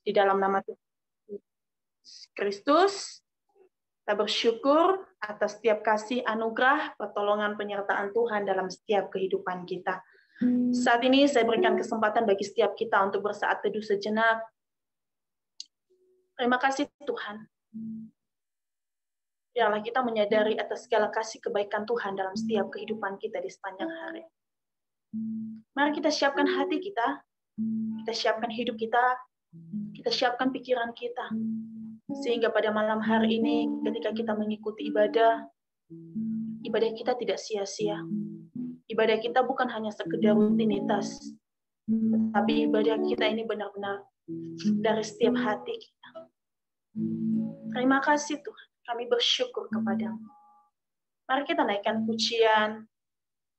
Di dalam nama Tuhan Kristus, kita bersyukur atas setiap kasih, anugerah, pertolongan, penyertaan Tuhan dalam setiap kehidupan kita. Saat ini saya berikan kesempatan bagi setiap kita untuk bersaat teduh sejenak. Terima kasih Tuhan. Biarlah kita menyadari atas segala kasih kebaikan Tuhan dalam setiap kehidupan kita di sepanjang hari. Mari kita siapkan hati kita siapkan hidup kita siapkan pikiran kita. Sehingga pada malam hari ini ketika kita mengikuti ibadah kita tidak sia-sia. Ibadah kita bukan hanya sekedar rutinitas, tetapi ibadah kita ini benar-benar dari setiap hati kita. Terima kasih Tuhan, kami bersyukur kepadamu. Mari kita naikkan pujian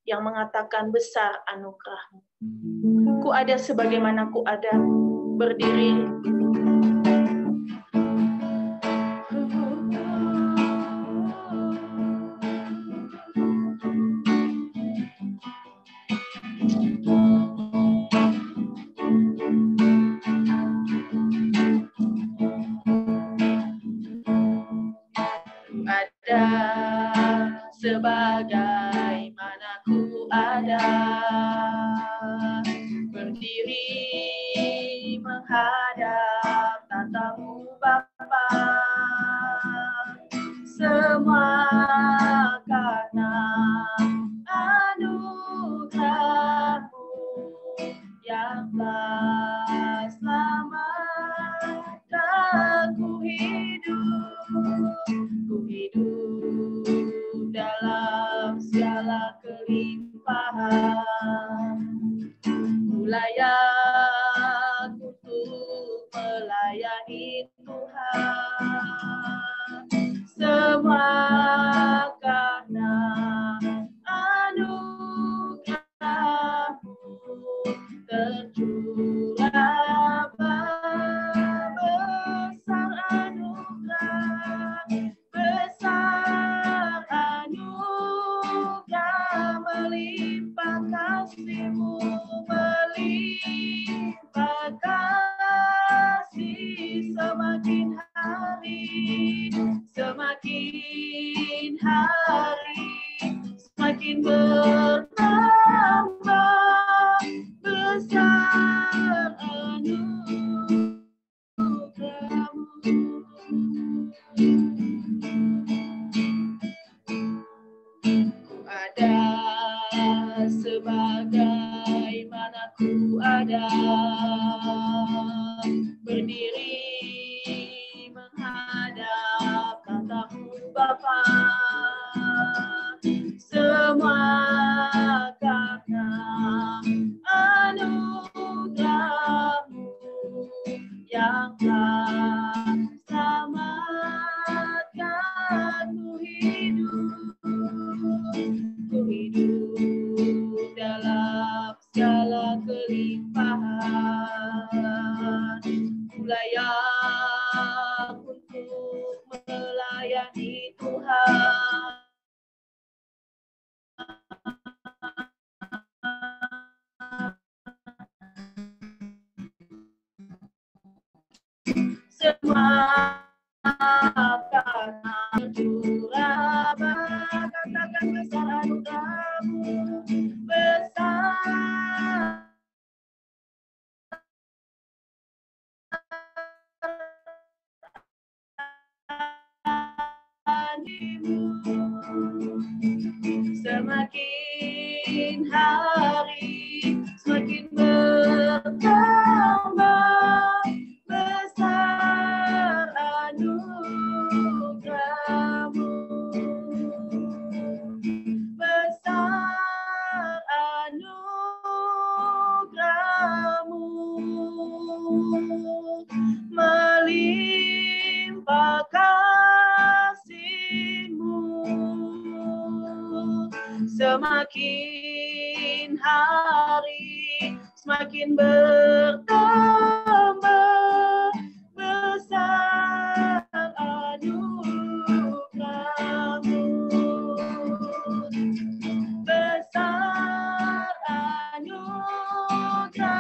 yang mengatakan besar anugerah-Mu. Ku ada sebagaimana ku ada, berdiri. Sebagaimana ku ada, berdiri menghadap tatamu Bapa, semua karena anugerah-Mu yang telah selamatkan ku hidup dalam segala kelimpahan. Ku layak untuk melayani Tuhan, semua karena anugerah-Mu tercurah. Besar anugerah, besar anugerah, melimpah kasih-Mu, melimpah kasih semakin hari semakin bertambah. Besar anugerah-Mu. Ku ada sebagaimana ku ada, berdiri menghadap tatamu Bapa, semua karena anugerah-Mu yang telah selamatkan ku hidup dalam segala kelimpahan. Ku layak untuk melayani Tuhan, semua karena curah. Katakan besar anugerah-Mu, besar semakin hari semakin bertambah. Besar anugerah-Mu, besar anugerah-Mu, melimpah kasih-Mu, semakin hari semakin bertambah. Besar anugerah-Mu, besar anugerah-Mu,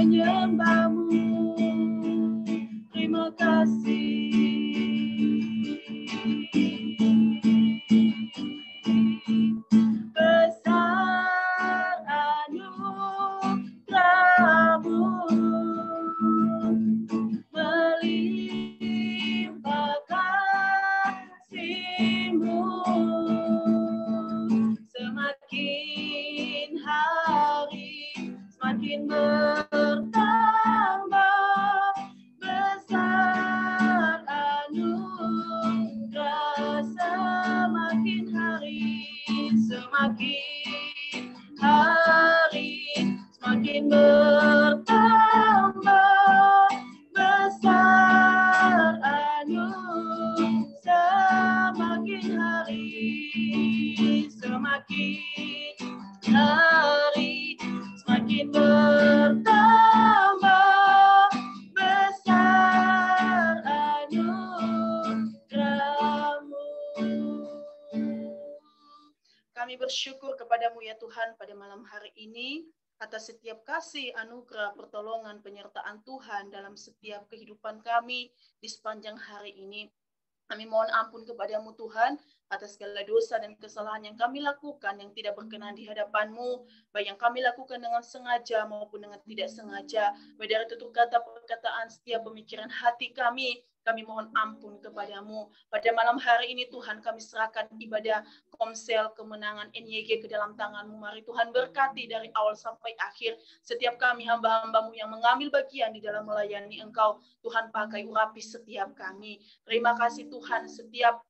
menyembah-Mu. Terima kasih. Besar anugerah-Mu, melimpah kasih-Mu, semakin hari semakin bertambah. Besar anugerah, semakin hari semakin bertambah. Besar anugerah, semakin hari semakin bertambah. Besar anugerah-Mu. Kami bersyukur kepadamu ya Tuhan pada malam hari ini atas setiap kasih, anugerah, pertolongan, penyertaan Tuhan dalam setiap kehidupan kami di sepanjang hari ini. Kami mohon ampun kepadamu Tuhan atas segala dosa dan kesalahan yang kami lakukan yang tidak berkenan di hadapan-Mu, baik yang kami lakukan dengan sengaja maupun dengan tidak sengaja, baik dari tutur kata, perkataan, setiap pemikiran hati kami mohon ampun kepadamu. Pada malam hari ini Tuhan kami serahkan ibadah Komsel Kemenangan NYG ke dalam tangan-Mu. Mari Tuhan berkati dari awal sampai akhir setiap kami hamba-hamba-Mu yang mengambil bagian di dalam melayani Engkau. Tuhan pakai urapi setiap kami. Terima kasih Tuhan, setiap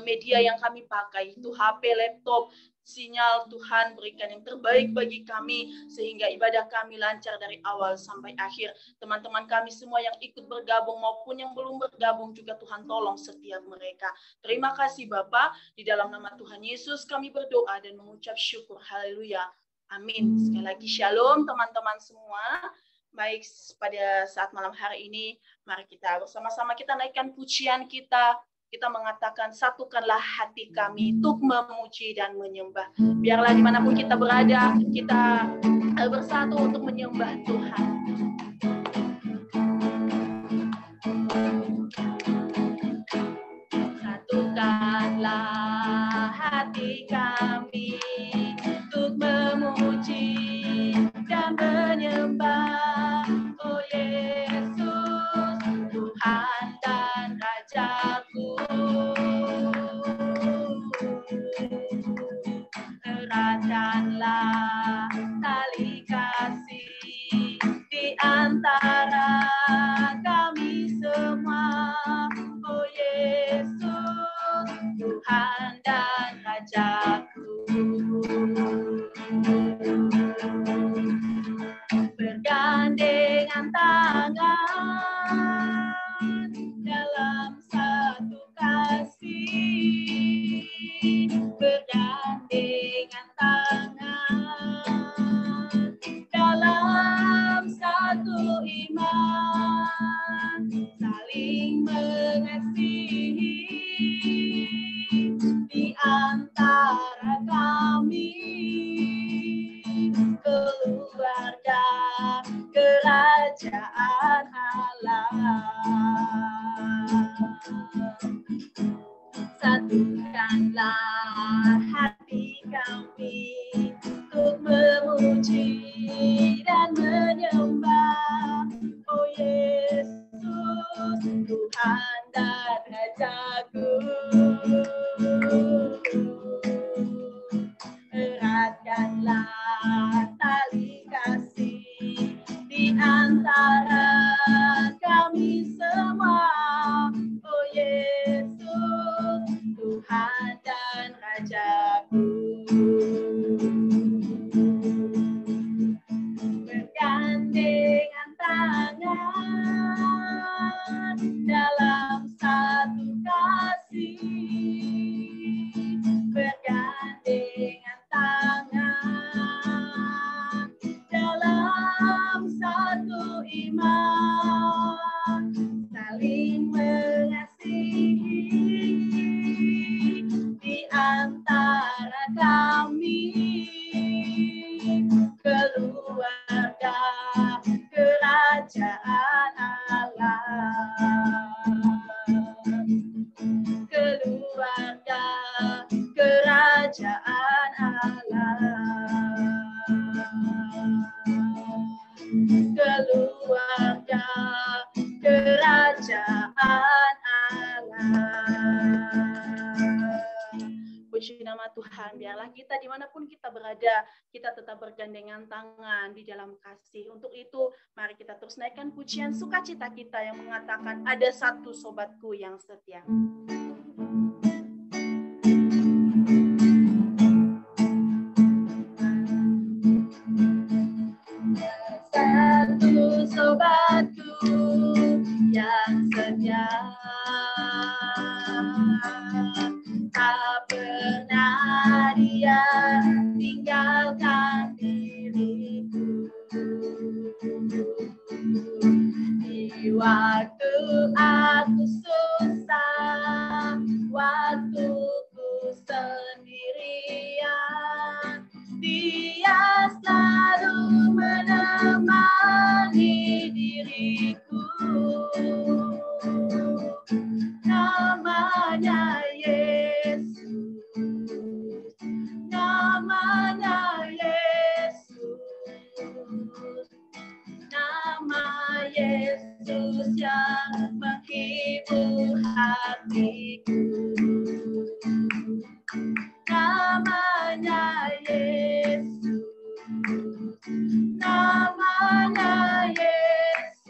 media yang kami pakai, itu HP, laptop, sinyal, Tuhan berikan yang terbaik bagi kami sehingga ibadah kami lancar dari awal sampai akhir. Teman-teman kami semua yang ikut bergabung maupun yang belum bergabung juga Tuhan tolong setiap mereka. Terima kasih Bapa, di dalam nama Tuhan Yesus kami berdoa dan mengucap syukur. Haleluya. Amin. Sekali lagi shalom teman-teman semua. Baik, pada saat malam hari ini mari kita bersama-sama kita naikkan pujian kita. Kita mengatakan, satukanlah hati kami untuk memuji dan menyembah. Biarlah dimanapun kita berada, kita bersatu untuk menyembah Tuhan. Satukanlah hati kami untuk memuji dan menyembah. Oh Yesus, Tuhan dan Rajaku. Eratkanlah tali kasih di antara kami semua. Oh Yesus, Tuhan dan Rajaku. Bergandengan tangan dalam satu kasih, bergandengan tangan dalam satu iman, saling mengasihi di antara kami, keluarga kerajaan Allah. Satukanlah hati kami untuk memuji dan menyembah. Oh Yesus, Tuhan dan Rajaku. Eratkanlah tali kasih di antara kami semua. Oh Yesus, Tuhan dan Rajaku. Bergandengan tangan dalam satu kasih, Puji nama Tuhan, biarlah kita dimanapun kita berada, kita tetap bergandengan tangan di dalam kasih. Untuk itu, mari kita terus naikkan pujian sukacita kita yang mengatakan, ada satu sobatku yang setia. Satu sobatku yang setia, tak pernah dia tinggalkan diriku. Di waktu aku susah, waktu ku sendirian, dia selalu menemani diriku. Namanya Yesus, namanya Yesus, nama Yesus yang menghibur hatiku. Namanya Yesus, namanya Yesus,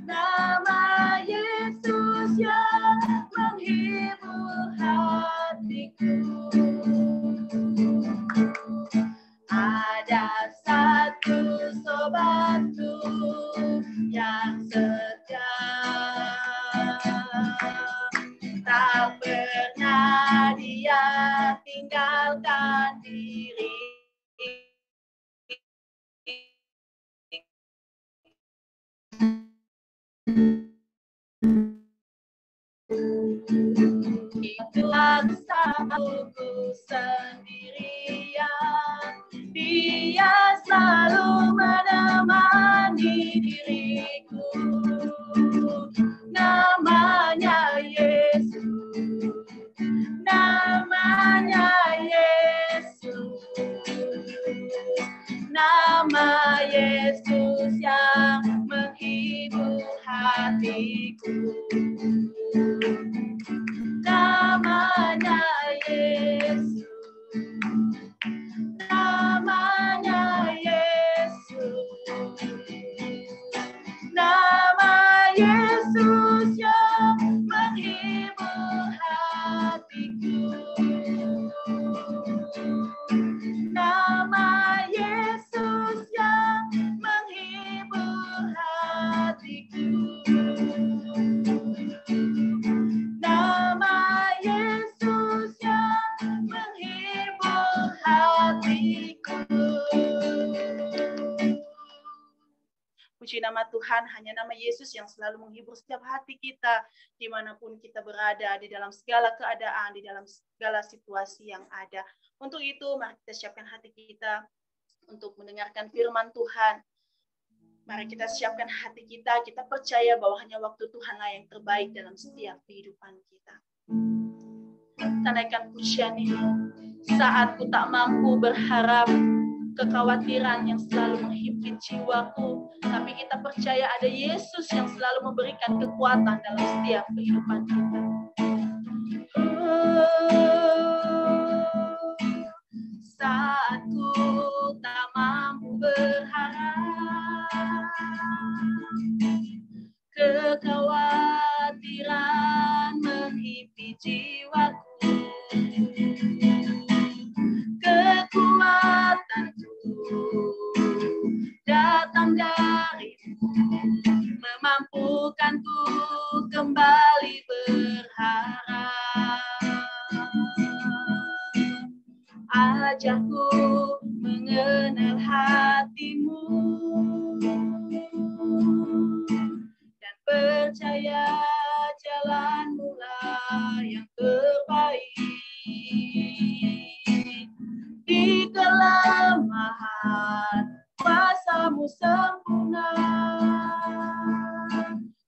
nama Yesus yang menghibur hatiku. Ada satu sobatku yang setia, tak pernah dia tinggalkan diri. Aku sendirian, dia selalu menemani diriku. Namanya Yesus, namanya Yesus, nama Yesus yang menghibur hatiku. Namanya Yesus, namanya Yesus, nama Yesus yang menghibur hatiku. Nama Yesus yang menghibur hatiku. Nama Yesus yang menghibur hatiku. Puji nama Tuhan, hanya nama Yesus yang selalu menghibur setiap hati kita, dimanapun kita berada, di dalam segala keadaan, di dalam segala situasi yang ada. Untuk itu, mari kita siapkan hati kita untuk mendengarkan firman Tuhan. Mari kita siapkan hati kita, kita percaya bahwa hanya waktu Tuhanlah yang terbaik dalam setiap kehidupan kita. Kita naikkan pujian ini. Saat ku tak mampu berharap, kekhawatiran yang selalu menghimpit jiwaku, tapi kita percaya ada Yesus yang selalu memberikan kekuatan dalam setiap kehidupan kita. Saat ku tak mampu berharap, kekhawatiran menghimpit jiwaku, kekuatanku datang darimu, memampukanku kembali berharap. Ajakku mengenal hatimu dan percaya jalanmu lah yang terbaik. Di kelemahan kuasa-Mu sempurna,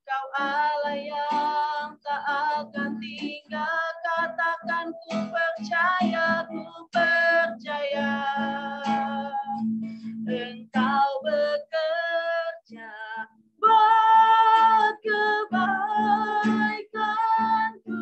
Kau Allah yang tak akan tinggal. Katakan ku percaya, Engkau bekerja buat kebaikanku.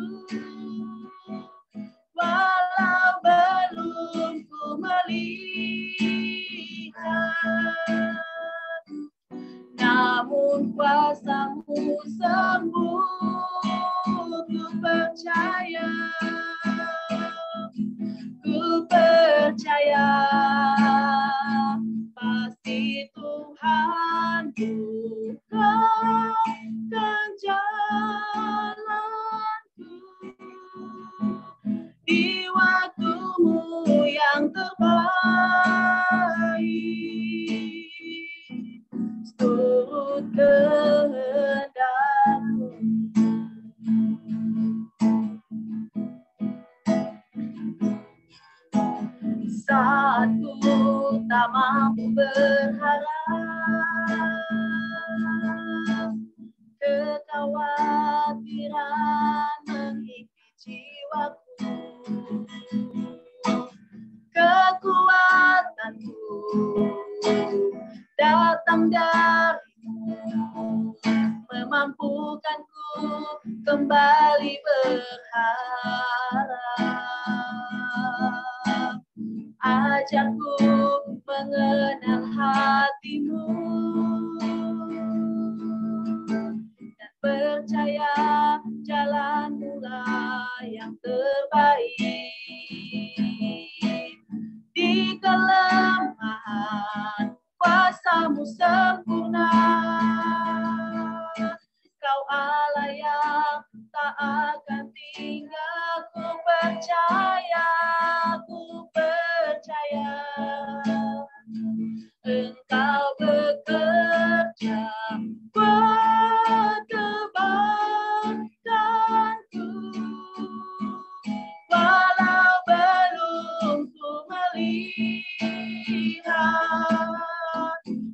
saatku tak mampu berharap, kekhawatiran menghimpit jiwaku, kekuatanku datang darimu, memampukanku kembali berharap. Ajarku mengenal hatimu dan percaya jalanmu lah yang terbaik. Di kelemahan kuasamu sempurna, Kau Allah yang tak akan tinggal. Ku percaya Engkau bekerja buat kebaikanku, walau belum ku melihat,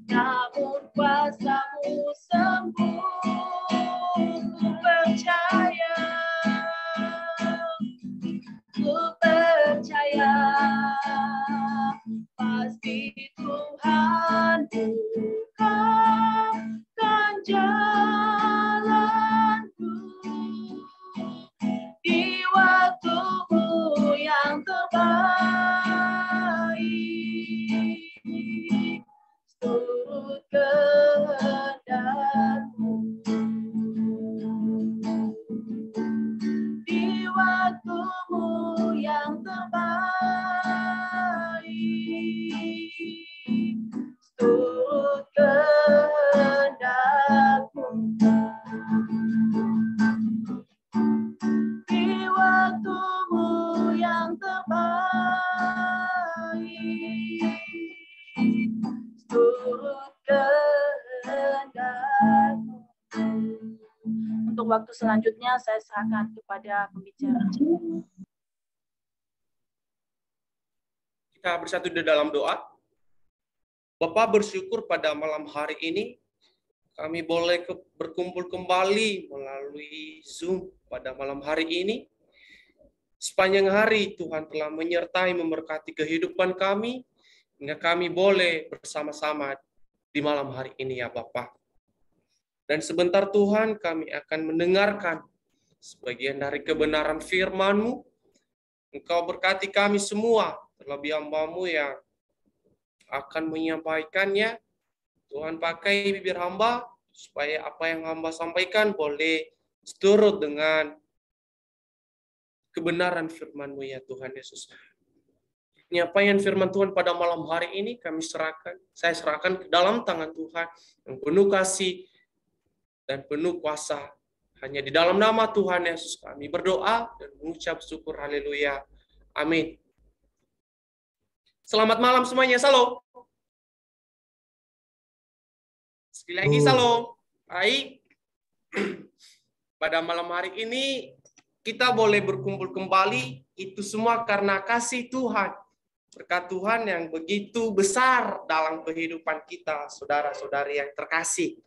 namun kuasamu sembuh. Ku percaya pasti Tuhan bukakan jalanku di waktumu yang terbaik. Turut kehendakmu di waktumu yang terbaik. Turut kehendakmu di waktumu yang terbaik. Turut kehendakmu. Untuk waktu selanjutnya saya serahkan kepada pembicara. Kita bersatu di dalam doa. Bapak bersyukur pada malam hari ini kami boleh berkumpul kembali melalui Zoom pada malam hari ini. Sepanjang hari Tuhan telah menyertai memberkati kehidupan kami hingga kami boleh bersama-sama di malam hari ini ya Bapak. Dan sebentar Tuhan kami akan mendengarkan sebagian dari kebenaran firman-Mu. Engkau berkati kami semua, terlebih hamba-Mu yang akan menyampaikannya. Tuhan pakai bibir hamba, supaya apa yang hamba sampaikan boleh seturut dengan kebenaran firman-Mu ya Tuhan Yesus. Penyampaian firman Tuhan pada malam hari ini saya serahkan ke dalam tangan Tuhan yang penuh kasih dan penuh kuasa. Hanya di dalam nama Tuhan Yesus kami berdoa dan mengucap syukur. Haleluya. Amin. Selamat malam semuanya. Salam. Sekali lagi salam. Baik. Pada malam hari ini kita boleh berkumpul kembali. Itu semua karena kasih Tuhan. Berkat Tuhan yang begitu besar dalam kehidupan kita, saudara-saudari yang terkasih.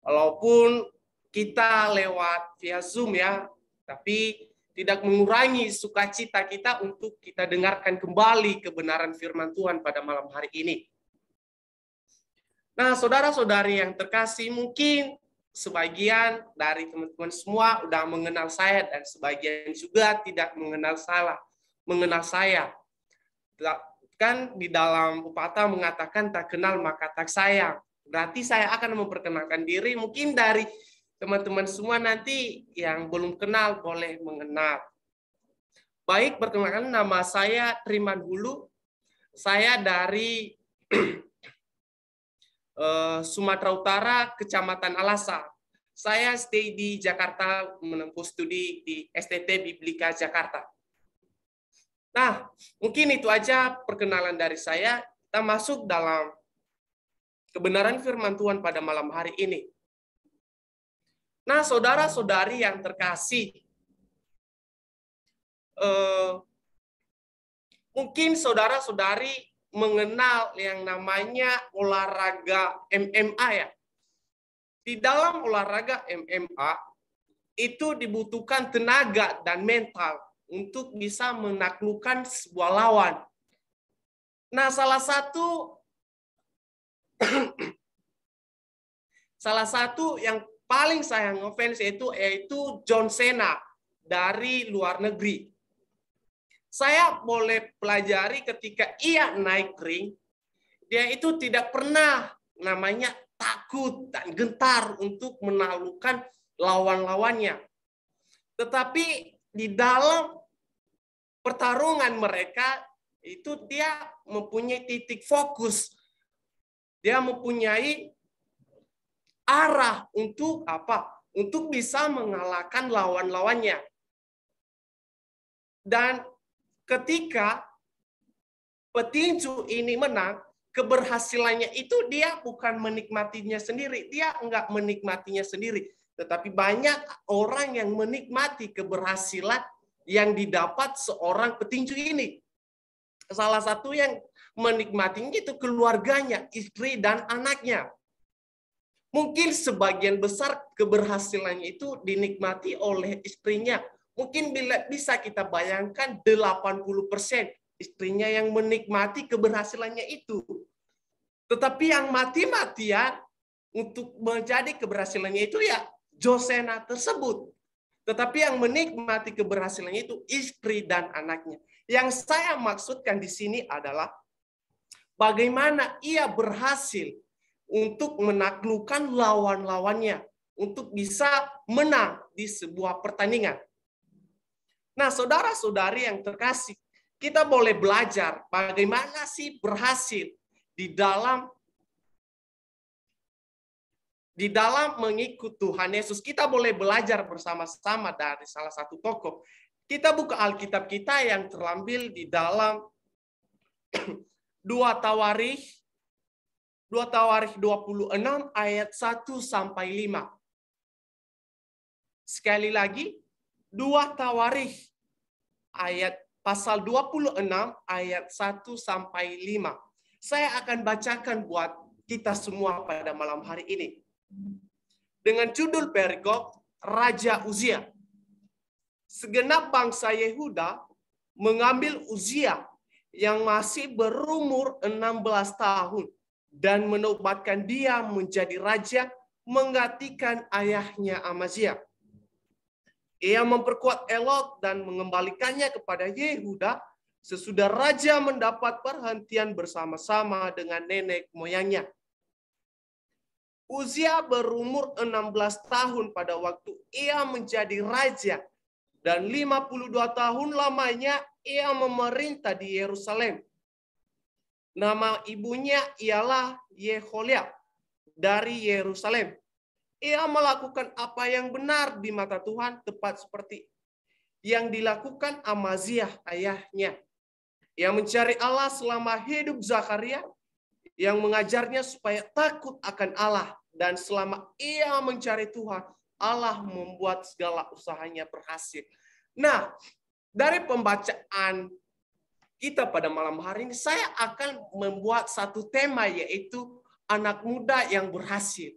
Walaupun kita lewat via Zoom ya, tapi tidak mengurangi sukacita kita untuk kita dengarkan kembali kebenaran firman Tuhan pada malam hari ini. Nah, saudara-saudari yang terkasih, mungkin sebagian dari teman-teman semua udah mengenal saya dan sebagian juga tidak mengenal saya. Kan di dalam pepatah mengatakan tak kenal maka tak sayang. Berarti saya akan memperkenalkan diri. Mungkin dari teman-teman semua nanti yang belum kenal boleh mengenal. Baik, perkenalkan nama saya Triman Hulu. Saya dari Sumatera Utara, Kecamatan Alasa. Saya stay di Jakarta menempuh studi di STT Biblika Jakarta. Nah, mungkin itu aja perkenalan dari saya. Kita masuk dalam kebenaran firman Tuhan pada malam hari ini. Nah, saudara-saudari yang terkasih, Mungkin saudara-saudari mengenal yang namanya olahraga MMA ya. Di dalam olahraga MMA itu dibutuhkan tenaga dan mental untuk bisa menaklukkan sebuah lawan. Nah, salah satu yang paling saya ngefans yaitu John Cena dari luar negeri. Saya boleh pelajari ketika ia naik ring, dia itu tidak pernah namanya takut dan gentar untuk menaklukkan lawan-lawannya. Tetapi di dalam pertarungan mereka itu dia mempunyai titik fokus. Dia mempunyai arah untuk apa? Untuk bisa mengalahkan lawan-lawannya. Dan ketika petinju ini menang, keberhasilannya itu dia bukan menikmatinya sendiri. Dia enggak menikmatinya sendiri. Tetapi banyak orang yang menikmati keberhasilan yang didapat seorang petinju ini. Salah satu yang menikmatinya itu keluarganya, istri dan anaknya. Mungkin sebagian besar keberhasilannya itu dinikmati oleh istrinya. Mungkin bisa kita bayangkan 80% istrinya yang menikmati keberhasilannya itu. Tetapi yang mati-matian untuk menjadi keberhasilannya itu ya John Cena tersebut. Tetapi yang menikmati keberhasilannya itu istri dan anaknya. Yang saya maksudkan di sini adalah bagaimana ia berhasil untuk menaklukkan lawan-lawannya, untuk bisa menang di sebuah pertandingan. Nah, saudara-saudari yang terkasih, kita boleh belajar bagaimana sih berhasil di dalam mengikut Tuhan Yesus. Kita boleh belajar bersama-sama dari salah satu tokoh. Kita buka Alkitab kita yang terambil di dalam 2 Tawarikh 26 ayat 1 sampai 5. Sekali lagi, 2 Tawarikh pasal 26 ayat 1 sampai 5. Saya akan bacakan buat kita semua pada malam hari ini. Dengan judul perikop Raja Uzia. Segenap bangsa Yehuda mengambil Uzia yang masih berumur 16 tahun dan menobatkan dia menjadi raja menggantikan ayahnya Amazia. Ia memperkuat Elot dan mengembalikannya kepada Yehuda sesudah raja mendapat perhentian bersama-sama dengan nenek moyangnya. Uzia berumur 16 tahun pada waktu ia menjadi raja dan 52 tahun lamanya ia memerintah di Yerusalem. Nama ibunya ialah Yeholiab dari Yerusalem. Ia melakukan apa yang benar di mata Tuhan, tepat seperti yang dilakukan Amaziah ayahnya. Ia mencari Allah selama hidup Zakaria, yang mengajarnya supaya takut akan Allah. Dan selama ia mencari Tuhan, Allah membuat segala usahanya berhasil. Nah, dari pembacaan kita pada malam hari ini, saya akan membuat satu tema, yaitu anak muda yang berhasil.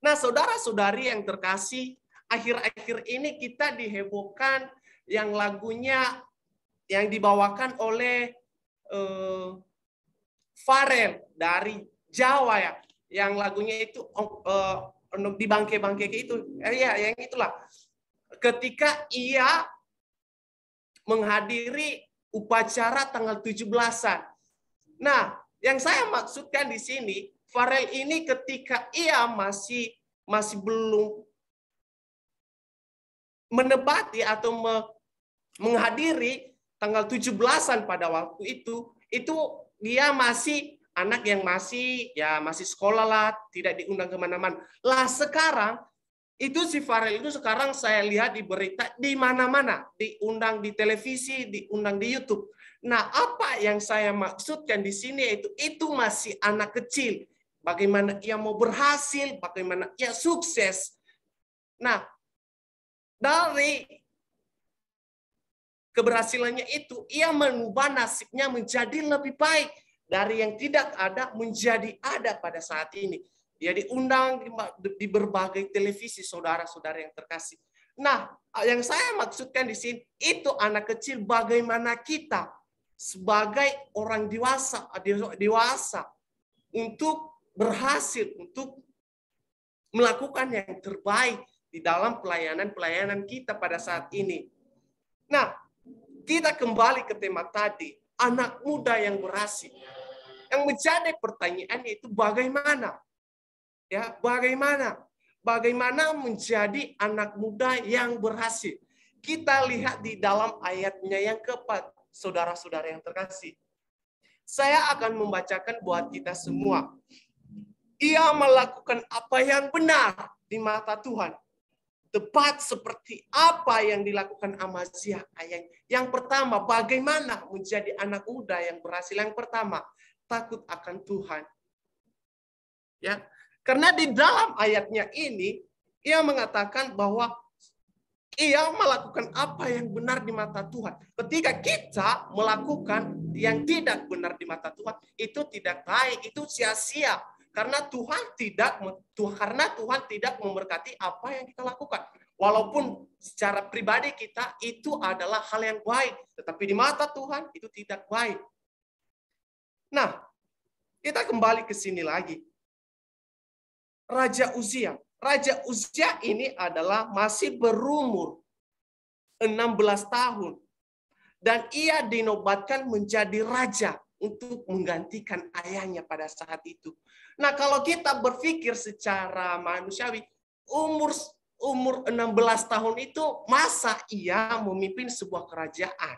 Nah, saudara-saudari yang terkasih, akhir-akhir ini kita dihebohkan yang lagunya yang dibawakan oleh Pharrell dari Jawa ya, yang lagunya itu di bangke-bangke itu, ya yang itulah. Ketika ia menghadiri upacara tanggal 17-an. Nah, yang saya maksudkan di sini, Pharrell ini ketika ia masih belum menebati atau menghadiri tanggal 17-an pada waktu itu dia masih anak yang masih sekolah lah, tidak diundang kemana-mana. Lah sekarang itu si Pharrell itu sekarang saya lihat di berita di mana-mana, diundang di televisi, diundang di YouTube. Nah, apa yang saya maksudkan di sini itu masih anak kecil. Bagaimana ia mau berhasil, bagaimana ia sukses. Nah, dari keberhasilannya itu, ia mengubah nasibnya menjadi lebih baik. Dari yang tidak ada menjadi ada pada saat ini. Dia diundang di berbagai televisi, saudara-saudara yang terkasih. Nah, yang saya maksudkan di sini, itu anak kecil bagaimana kita sebagai orang dewasa untuk berhasil, untuk melakukan yang terbaik di dalam pelayanan kita pada saat ini. Nah, kita kembali ke tema tadi, anak muda yang berhasil. Yang menjadi pertanyaannya itu bagaimana? Ya, bagaimana menjadi anak muda yang berhasil? Kita lihat di dalam ayatnya yang keempat, saudara-saudara yang terkasih. Saya akan membacakan buat kita semua. Ia melakukan apa yang benar di mata Tuhan. Tepat seperti apa yang dilakukan Amazia. Yang pertama, bagaimana menjadi anak muda yang berhasil? Yang pertama, takut akan Tuhan. Ya, karena di dalam ayatnya ini, ia mengatakan bahwa ia melakukan apa yang benar di mata Tuhan. Ketika kita melakukan yang tidak benar di mata Tuhan, itu tidak baik, itu sia-sia. Karena Tuhan tidak memberkati apa yang kita lakukan. Walaupun secara pribadi kita itu adalah hal yang baik, tetapi di mata Tuhan itu tidak baik. Nah, kita kembali ke sini lagi. Raja Uzia ini adalah masih berumur 16 tahun. Dan ia dinobatkan menjadi raja untuk menggantikan ayahnya pada saat itu. Nah, kalau kita berpikir secara manusiawi, umur 16 tahun itu masa ia memimpin sebuah kerajaan.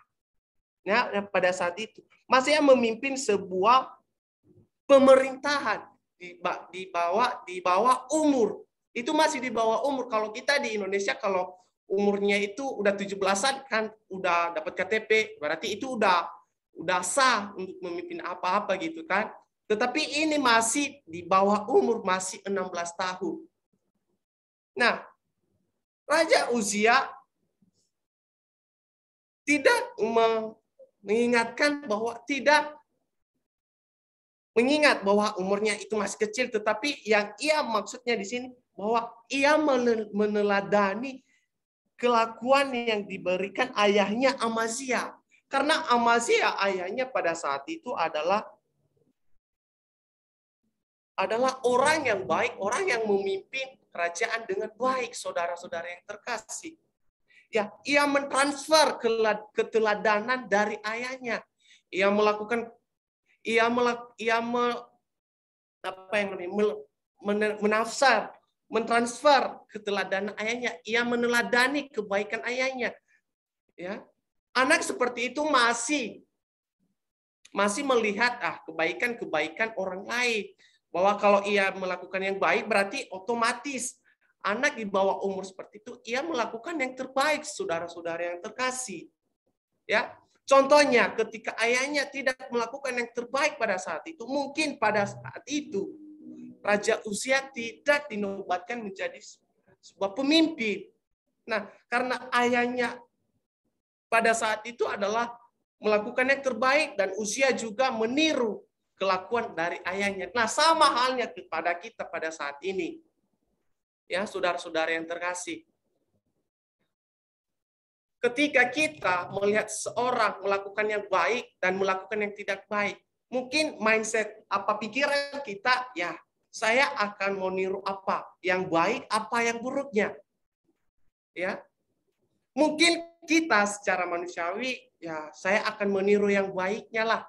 Ya, pada saat itu masih ia memimpin sebuah pemerintahan di bawah umur. Itu masih di bawah umur. Kalau kita di Indonesia kalau umurnya itu udah 17-an kan udah dapat KTP, berarti itu udah sah untuk memimpin apa-apa gitu kan. Tetapi ini masih di bawah umur, masih 16 tahun. Nah, Raja Uzia tidak mengingat bahwa umurnya itu masih kecil, tetapi yang ia maksudnya di sini bahwa ia meneladani kelakuan yang diberikan ayahnya Amazia. Karena Amazia ayahnya pada saat itu adalah orang yang baik, orang yang memimpin kerajaan dengan baik, saudara-saudara yang terkasih. Ya, ia mentransfer keteladanan dari ayahnya. Ia mentransfer keteladanan ayahnya. Ia meneladani kebaikan ayahnya. Ya, anak seperti itu masih melihat kebaikan orang lain. Bahwa kalau ia melakukan yang baik berarti otomatis anak di bawah umur seperti itu ia melakukan yang terbaik, saudara-saudara yang terkasih. Ya, contohnya ketika ayahnya tidak melakukan yang terbaik pada saat itu, mungkin pada saat itu Raja Uzia tidak dinobatkan menjadi sebuah pemimpin. Nah, karena ayahnya pada saat itu adalah melakukan yang terbaik dan Uzia juga meniru kelakuan dari ayahnya. Nah, sama halnya kepada kita pada saat ini. Ya, saudara-saudara yang terkasih. Ketika kita melihat seorang melakukan yang baik dan melakukan yang tidak baik, mungkin mindset pikiran kita, ya, saya akan meniru apa yang baik, apa yang buruknya. Ya. Mungkin kita secara manusiawi, ya, saya akan meniru yang baiknya lah.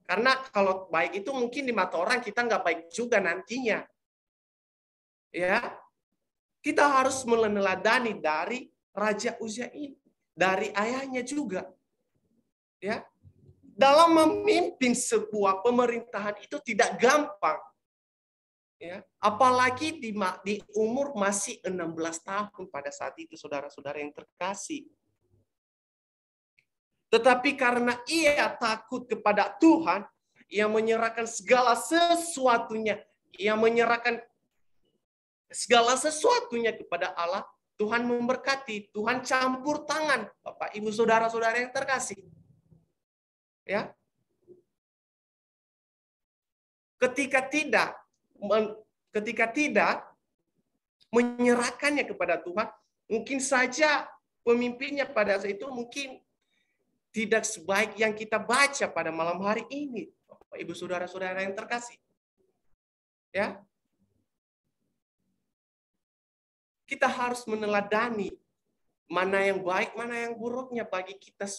Karena kalau baik itu mungkin di mata orang kita nggak baik juga nantinya. Ya, kita harus meneladani dari Raja Uzia ini, dari ayahnya juga. Ya, dalam memimpin sebuah pemerintahan itu tidak gampang. Ya, apalagi di umur masih 16 tahun pada saat itu, saudara-saudara yang terkasih. Tetapi karena ia takut kepada Tuhan, ia menyerahkan segala sesuatunya. Ia menyerahkan segala sesuatunya kepada Allah. Tuhan memberkati, Tuhan campur tangan, Bapak, Ibu, saudara-saudara yang terkasih. Ya. Ketika tidak menyerahkannya kepada Tuhan, mungkin saja pemimpinnya pada saat itu mungkin tidak sebaik yang kita baca pada malam hari ini, Bapak, Ibu, saudara-saudara yang terkasih. Ya. Kita harus meneladani mana yang baik, mana yang buruknya bagi kita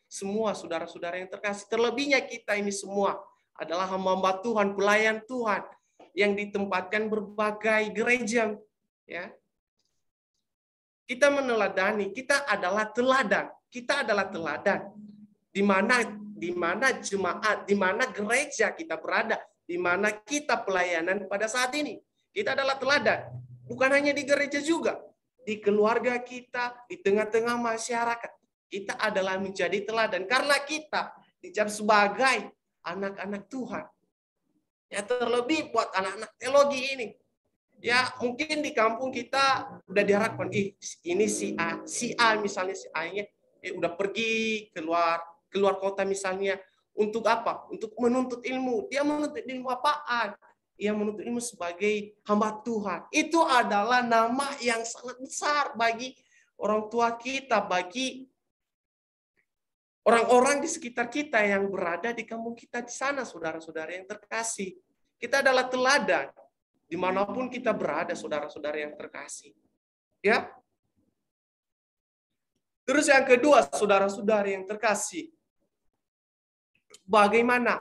semua, saudara-saudara yang terkasih. Terlebihnya kita ini semua adalah hamba-hamba Tuhan, pelayan Tuhan yang ditempatkan berbagai gereja. Ya. Kita meneladani, kita adalah teladan. Kita adalah teladan. Di mana jemaat, di mana gereja kita berada, di mana kita pelayanan pada saat ini. Kita adalah teladan. Bukan hanya di gereja juga, di keluarga kita, di tengah-tengah masyarakat. Kita adalah menjadi teladan. Karena kita dicap sebagai anak-anak Tuhan. Ya, terlebih buat anak-anak teologi ini. Ya, mungkin di kampung kita udah diharapkan, ini si A misalnya, si A-nya udah pergi keluar kota misalnya. Untuk apa? Untuk menuntut ilmu. Dia menuntut ilmu apaan? Ia menuntut ilmu sebagai hamba Tuhan. Itu adalah nama yang sangat besar bagi orang tua kita, bagi orang-orang di sekitar kita yang berada di kampung kita di sana, saudara-saudara yang terkasih. Kita adalah teladan dimanapun kita berada, saudara-saudara yang terkasih. Ya. Terus yang kedua, saudara-saudara yang terkasih, bagaimana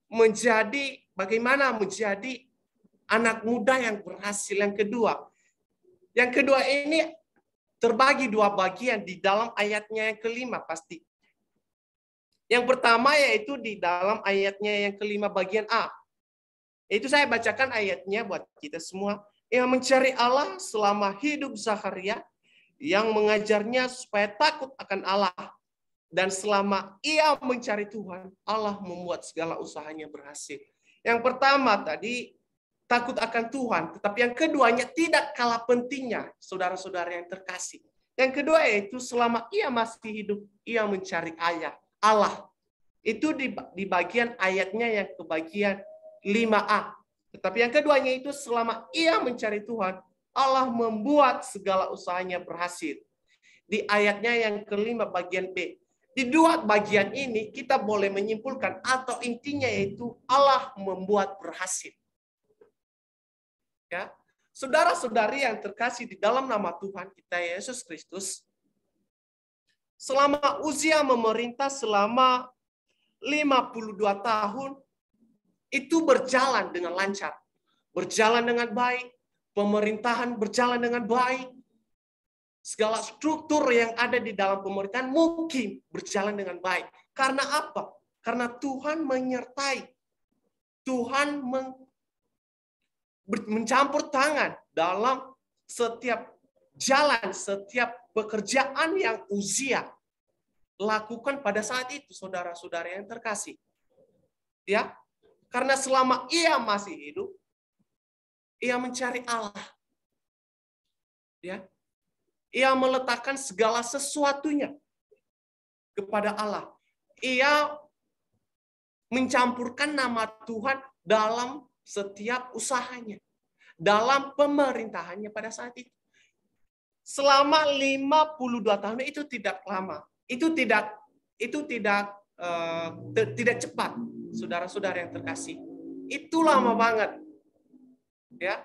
menjadi anak muda yang berhasil. Yang kedua ini terbagi dua bagian di dalam ayatnya yang kelima pasti. Yang pertama yaitu di dalam ayatnya yang kelima bagian A. Itu saya bacakan ayatnya buat kita semua. Yang mencari Allah selama hidup Zakaria, yang mengajarnya supaya takut akan Allah. Dan selama ia mencari Tuhan, Allah membuat segala usahanya berhasil. Yang pertama tadi, takut akan Tuhan. Tetapi yang keduanya tidak kalah pentingnya, saudara-saudara yang terkasih. Yang kedua yaitu selama ia masih hidup, ia mencari Allah. Itu di bagian ayatnya yang ke bagian 5a. Tetapi yang keduanya itu selama ia mencari Tuhan, Allah membuat segala usahanya berhasil. Di ayatnya yang kelima bagian B. Di dua bagian ini kita boleh menyimpulkan atau intinya yaitu Allah membuat berhasil. Ya. Saudara-saudari yang terkasih di dalam nama Tuhan kita Yesus Kristus, selama Uzia memerintah selama 52 tahun, itu berjalan dengan lancar. Berjalan dengan baik, pemerintahan berjalan dengan baik. Segala struktur yang ada di dalam pemerintahan mungkin berjalan dengan baik. Karena apa? Karena Tuhan menyertai. Tuhan mencampur tangan dalam setiap jalan, setiap pekerjaan yang Uzia lakukan pada saat itu, saudara-saudara yang terkasih. Ya, karena selama ia masih hidup, ia mencari Allah. Ya, ia meletakkan segala sesuatunya kepada Allah. Ia mencampurkan nama Tuhan dalam setiap usahanya, dalam pemerintahannya pada saat itu. Selama 52 tahun itu tidak lama. Itu tidak cepat, saudara-saudara yang terkasih. Itu lama banget. Ya.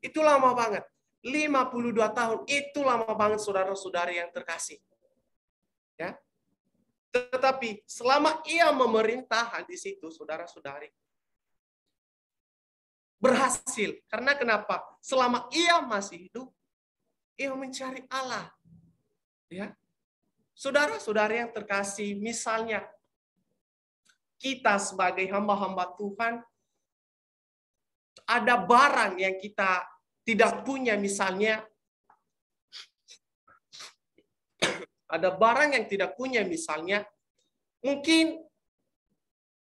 Itu lama banget. 52 tahun itu lama banget, saudara-saudara yang terkasih. Ya. Tetapi selama ia memerintah di situ, saudara-saudari, berhasil. Karena kenapa? Selama ia masih hidup, ia mencari Allah. Ya. Saudara-saudara yang terkasih, misalnya kita sebagai hamba-hamba Tuhan, ada barang yang kita tidak punya, misalnya ada barang yang tidak punya, misalnya mungkin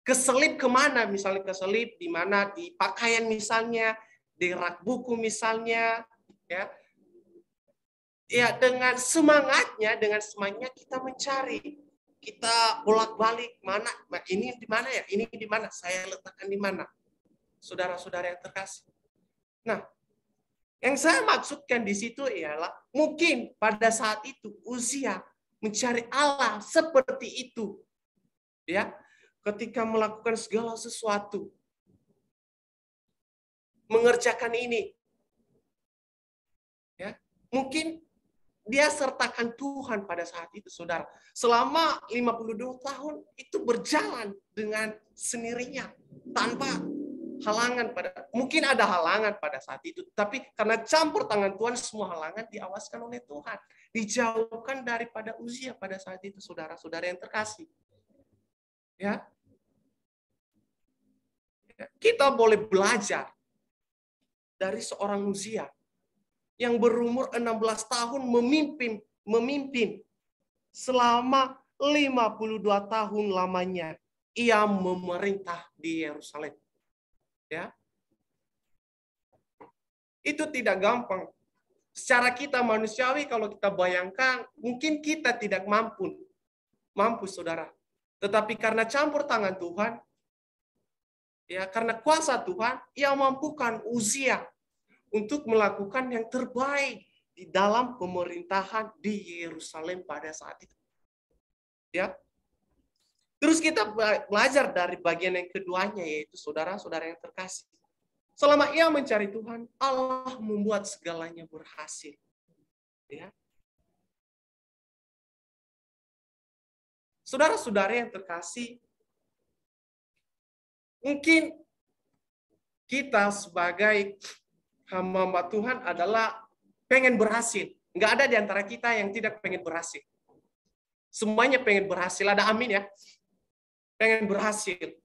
keselip kemana, misalnya keselip di mana, di pakaian misalnya, di rak buku misalnya, ya. ya dengan semangatnya kita mencari, kita bolak-balik mana ini di mana ya, ini di mana, saya letakkan di mana, saudara-saudara yang terkasih. Nah, yang saya maksudkan di situ ialah mungkin pada saat itu Uzia mencari Allah seperti itu, ya, ketika melakukan segala sesuatu, mengerjakan ini, ya, mungkin dia sertakan Tuhan pada saat itu, saudara. Selama 52 tahun itu berjalan dengan sendirinya, tanpa halangan mungkin ada halangan pada saat itu, tapi karena campur tangan Tuhan, semua halangan diawaskan oleh Tuhan. Dijauhkan daripada Uzia pada saat itu, saudara-saudara yang terkasih. Ya. Kita boleh belajar dari seorang Uzia yang berumur 16 tahun memimpin selama 52 tahun lamanya ia memerintah di Yerusalem. Ya. Itu tidak gampang. Secara kita manusiawi kalau kita bayangkan, mungkin kita tidak mampu saudara. Tetapi karena campur tangan Tuhan, ya, karena kuasa Tuhan, ia mampukan Uzia untuk melakukan yang terbaik di dalam pemerintahan di Yerusalem pada saat itu. Ya. Terus kita belajar dari bagian yang keduanya, yaitu saudara-saudara yang terkasih. Selama ia mencari Tuhan, Allah membuat segalanya berhasil. Ya. Saudara-saudara yang terkasih, mungkin kita sebagai hamba Tuhan adalah pengen berhasil. Nggak ada di antara kita yang tidak pengen berhasil. Semuanya pengen berhasil. Ada amin ya? Pengen berhasil.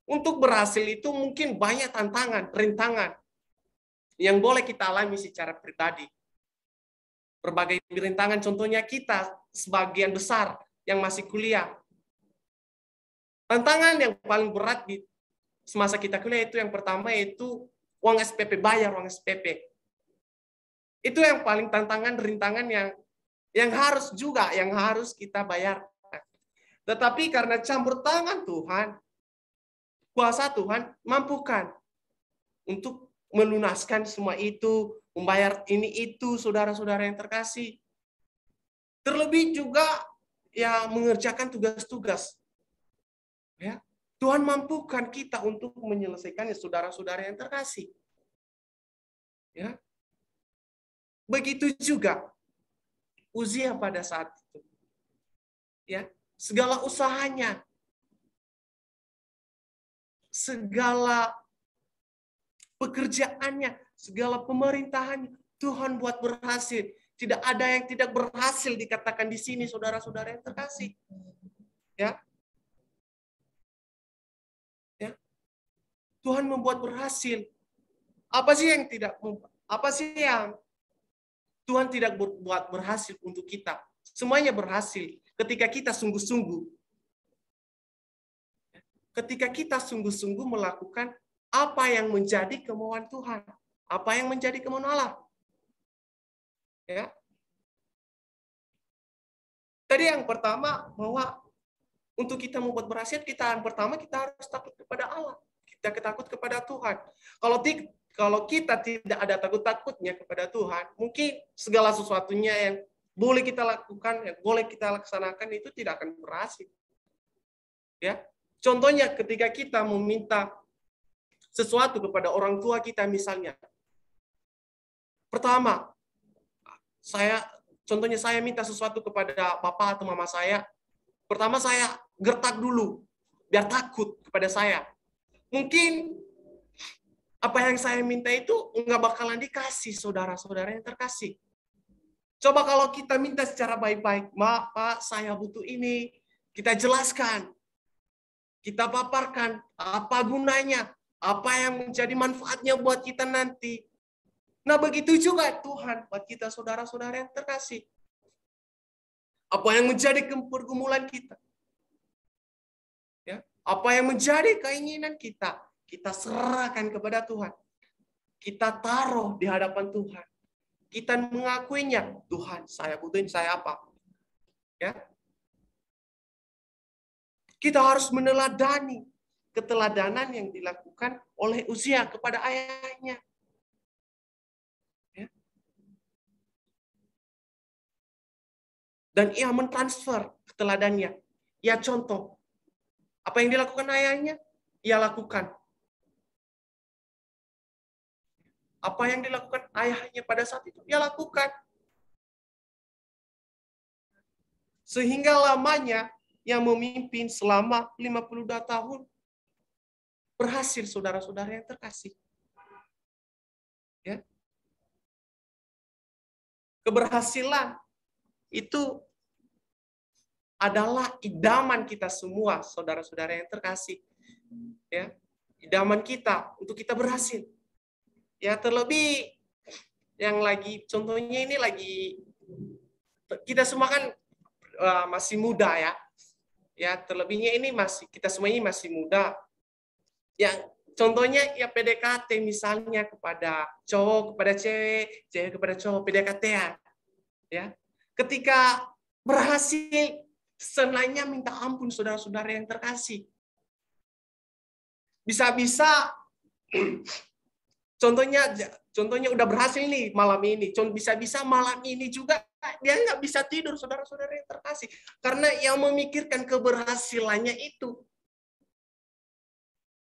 Untuk berhasil itu mungkin banyak tantangan, rintangan yang boleh kita alami secara pribadi. Berbagai rintangan, contohnya kita sebagian besar yang masih kuliah. Tantangan yang paling berat di semasa kita kuliah itu yang pertama yaitu uang SPP, bayar uang SPP. Itu yang paling tantangan, rintangan yang harus kita bayar. Tetapi karena campur tangan Tuhan, kuasa Tuhan mampukan untuk melunaskan semua itu, membayar ini itu, saudara-saudara yang terkasih. Terlebih juga ya mengerjakan tugas-tugas. Ya, Tuhan mampukan kita untuk menyelesaikannya, saudara-saudara yang terkasih. Ya. Begitu juga Uzia pada saat itu. Ya, segala usahanya, segala pekerjaannya, segala pemerintahannya, Tuhan buat berhasil. Tidak ada yang tidak berhasil dikatakan di sini, saudara-saudara yang terkasih. Ya. Ya. Tuhan membuat berhasil. Apa sih yang Tuhan tidak buat berhasil untuk kita? Semuanya berhasil ketika kita sungguh-sungguh. Ketika kita sungguh-sungguh melakukan apa yang menjadi kemauan Tuhan. Apa yang menjadi kemauan Allah. Ya. Tadi yang pertama bahwa untuk kita membuat berhasil, yang pertama kita harus takut kepada Allah. Kita takut kepada Tuhan. Kalau kita tidak ada takut-takutnya kepada Tuhan, mungkin segala sesuatunya yang boleh kita lakukan, yang boleh kita laksanakan itu tidak akan berhasil. Ya, contohnya ketika kita meminta sesuatu kepada orang tua kita misalnya. Pertama, saya minta sesuatu kepada bapak atau mama saya. Pertama saya gertak dulu, biar takut kepada saya. Mungkin apa yang saya minta itu nggak bakalan dikasih, saudara-saudara yang terkasih. Coba kalau kita minta secara baik-baik, Pak, saya butuh ini. Kita jelaskan. Kita paparkan apa gunanya, apa yang menjadi manfaatnya buat kita nanti. Nah, begitu juga Tuhan buat kita, saudara-saudara yang terkasih. Apa yang menjadi pergumulan kita. Ya, apa yang menjadi keinginan kita serahkan kepada Tuhan. Kita taruh di hadapan Tuhan. kita mengakuinya, Tuhan, saya butuh ini, saya apa? Ya. Kita harus meneladani keteladanan yang dilakukan oleh Uzia kepada ayahnya. Ya. Dan ia mentransfer keteladannya. Ia contoh. Apa yang dilakukan ayahnya, ia lakukan. Apa yang dilakukan ayahnya pada saat itu, ia lakukan. Sehingga lamanya yang memimpin selama 52 tahun berhasil, saudara-saudara yang terkasih. Ya. Keberhasilan itu adalah idaman kita semua, saudara-saudara yang terkasih. Ya. Idaman kita untuk kita berhasil. Ya, terlebih yang lagi, contohnya ini lagi, kita semua kan masih muda ya. Ya, terlebihnya ini kita semua ini masih muda. Yang contohnya ya PDKT misalnya kepada cowok, kepada cewek, cewek kepada cowok, PDKT-an. Ya. Ketika berhasil, senangnya minta ampun, saudara-saudara yang terkasih. Bisa-bisa contohnya udah berhasil nih malam ini. Bisa-bisa malam ini juga dia nggak bisa tidur, saudara-saudara yang terkasih. Karena yang memikirkan keberhasilannya itu.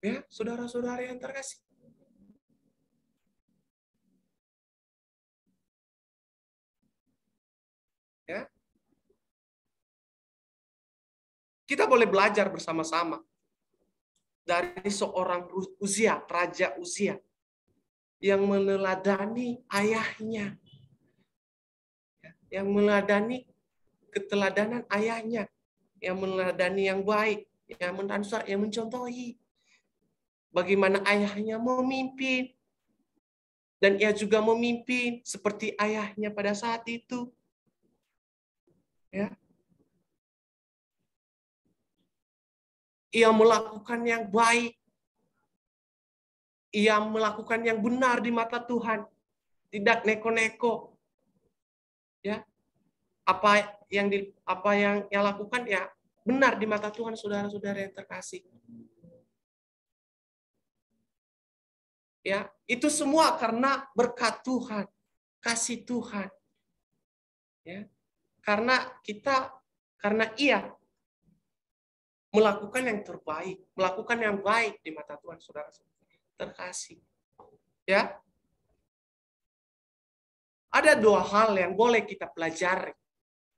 Ya, saudara-saudara yang terkasih. Ya. Kita boleh belajar bersama-sama dari seorang Uzia, Raja Uzia, yang meneladani ayahnya. Yang meneladani keteladanan ayahnya. Yang meneladani yang baik. Yang mentransfer, yang mencontohi. Bagaimana ayahnya memimpin. Dan ia juga memimpin seperti ayahnya pada saat itu. Ya. Ia melakukan yang baik. Ia melakukan yang benar di mata Tuhan. Tidak neko-neko. Ya. Apa yang ia lakukan ya benar di mata Tuhan, saudara-saudara yang terkasih. Ya, itu semua karena berkat Tuhan, kasih Tuhan. Ya. Karena ia melakukan yang terbaik, melakukan yang baik di mata Tuhan, saudara-saudara terkasih. Ya. Ada dua hal yang boleh kita pelajari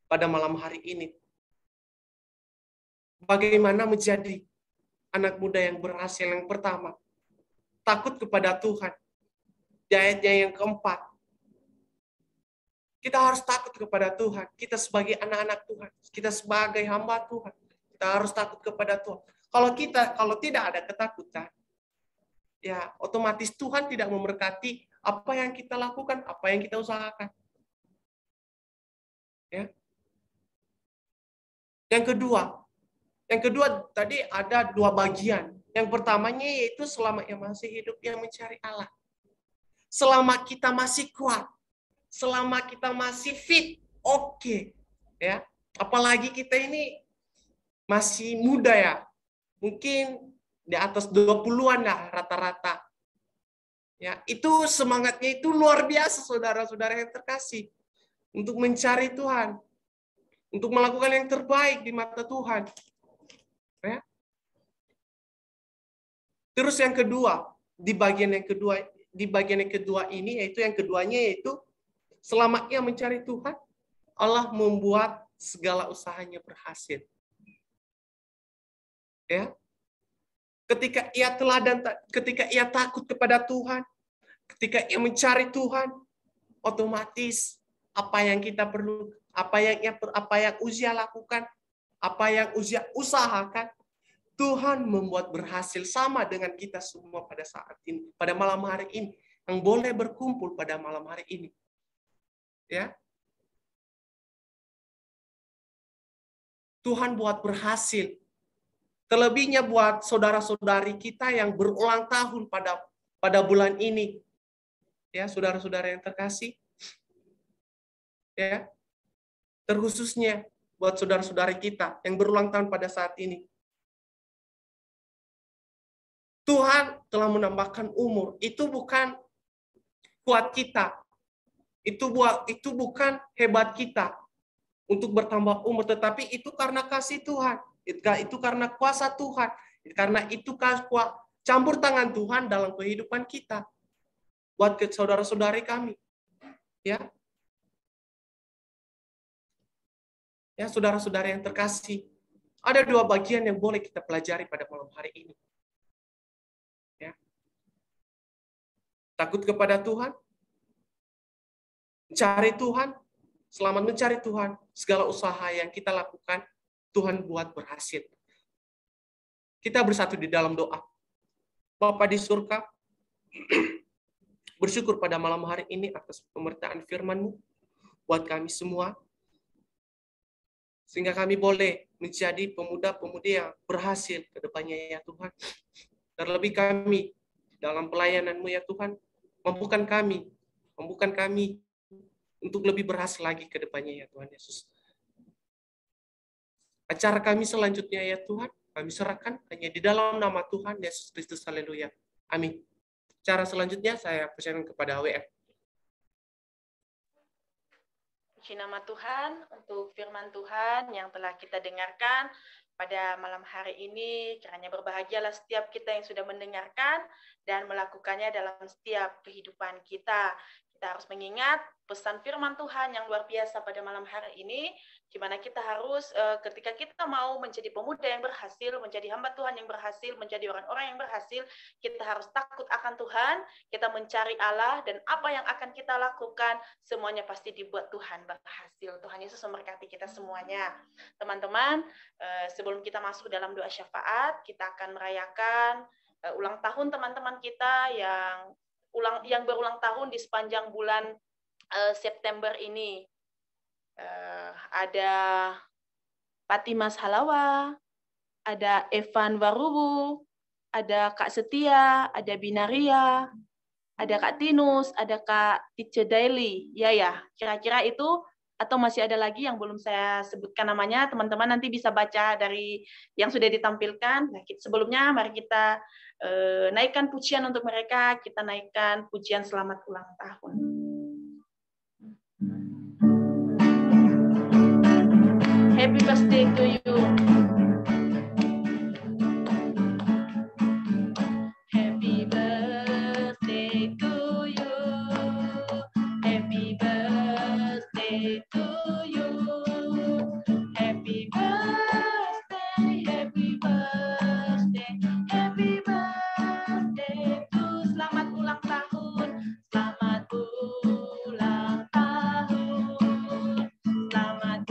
pada malam hari ini. Bagaimana menjadi anak muda yang berhasil. Yang pertama, takut kepada Tuhan. Di ayatnya yang keempat, kita harus takut kepada Tuhan. Kita sebagai anak-anak Tuhan, kita sebagai hamba Tuhan, kita harus takut kepada Tuhan. Kalau tidak ada ketakutan, ya otomatis Tuhan tidak memberkati apa yang kita lakukan, apa yang kita usahakan. Ya. Yang kedua tadi ada dua bagian. Yang pertamanya yaitu selama ia masih hidup, ia mencari Allah. Selama kita masih kuat, selama kita masih fit, oke. Ya. Apalagi kita ini masih muda ya. Mungkin di atas 20-an lah rata-rata. Ya, itu semangatnya itu luar biasa, saudara-saudara yang terkasih. Untuk mencari Tuhan. Untuk melakukan yang terbaik di mata Tuhan. Ya. Terus yang kedua, di bagian yang kedua ini, yaitu yang keduanya yaitu selama ia mencari Tuhan, Allah membuat segala usahanya berhasil. Ya. Ketika ia takut kepada Tuhan, ketika ia mencari Tuhan, otomatis apa yang kita perlu, apa yang Uzia lakukan, apa yang Uzia usahakan, Tuhan membuat berhasil, sama dengan kita semua pada saat ini, pada malam hari ini, yang boleh berkumpul pada malam hari ini. Ya. Tuhan buat berhasil. Terlebihnya buat saudara-saudari kita yang berulang tahun pada bulan ini. Ya, saudara-saudara yang terkasih. Ya. Terkhususnya buat saudara-saudari kita yang berulang tahun pada saat ini. Tuhan telah menambahkan umur. Itu bukan kuat kita. Itu bukan hebat kita untuk bertambah umur, tetapi itu karena kasih Tuhan. Itu karena kuasa Tuhan. Karena itu campur tangan Tuhan dalam kehidupan kita. Buat saudara-saudari kami. Ya. Ya, saudara-saudara yang terkasih. Ada dua bagian yang boleh kita pelajari pada malam hari ini. Ya. Takut kepada Tuhan, mencari Tuhan, selamat mencari Tuhan, segala usaha yang kita lakukan, Tuhan buat berhasil. Kita bersatu di dalam doa. Bapa di surga, bersyukur pada malam hari ini atas pemberitaan firman-Mu buat kami semua, sehingga kami boleh menjadi pemuda-pemudi yang berhasil ke depannya ya Tuhan. Terlebih kami dalam pelayanan-Mu ya Tuhan, mampukan kami untuk lebih berhasil lagi ke depannya ya Tuhan Yesus. Acara kami selanjutnya ya Tuhan, kami serahkan hanya di dalam nama Tuhan Yesus Kristus. Haleluya. Amin. Cara selanjutnya saya persilakan kepada WF. Puji nama Tuhan untuk firman Tuhan yang telah kita dengarkan pada malam hari ini. Kiranya berbahagialah setiap kita yang sudah mendengarkan dan melakukannya dalam setiap kehidupan kita. Kita harus mengingat pesan firman Tuhan yang luar biasa pada malam hari ini, di mana kita harus ketika kita mau menjadi pemuda yang berhasil, menjadi hamba Tuhan yang berhasil, menjadi orang-orang yang berhasil, kita harus takut akan Tuhan, kita mencari Allah, dan apa yang akan kita lakukan, semuanya pasti dibuat Tuhan berhasil. Tuhan Yesus memberkati kita semuanya. Teman-teman, sebelum kita masuk dalam doa syafaat, kita akan merayakan ulang tahun teman-teman kita yang berulang tahun di sepanjang bulan September ini. Ada Patimas Halawa, ada Evan Warubu, ada Kak Setia, ada Binaria, ada Kak Tinus, ada Kak Tice Daily. Ya, kira-kira itu, atau masih ada lagi yang belum saya sebutkan namanya, teman-teman nanti bisa baca dari yang sudah ditampilkan. Nah, sebelumnya mari kita naikkan pujian untuk mereka, kita naikkan pujian selamat ulang tahun. Happy birthday to you. Happy birthday to you. Happy birthday to you. Happy birthday, happy birthday, happy birthday to selamat ulang tahun. Selamat ulang tahun. Selamat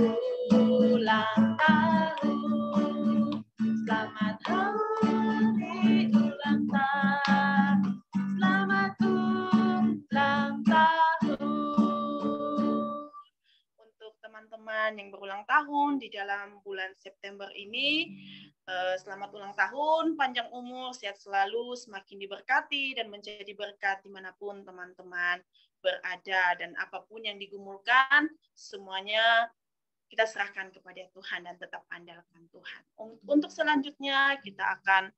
ulang tahun. Selamat hari ulang tahun. Selamat ulang tahun. Untuk teman-teman yang berulang tahun di dalam bulan September ini, selamat ulang tahun, panjang umur, sehat selalu, semakin diberkati dan menjadi berkat dimanapun teman-teman berada, dan apapun yang digumulkan, semuanya kita serahkan kepada Tuhan dan tetap andalkan Tuhan. Untuk selanjutnya kita akan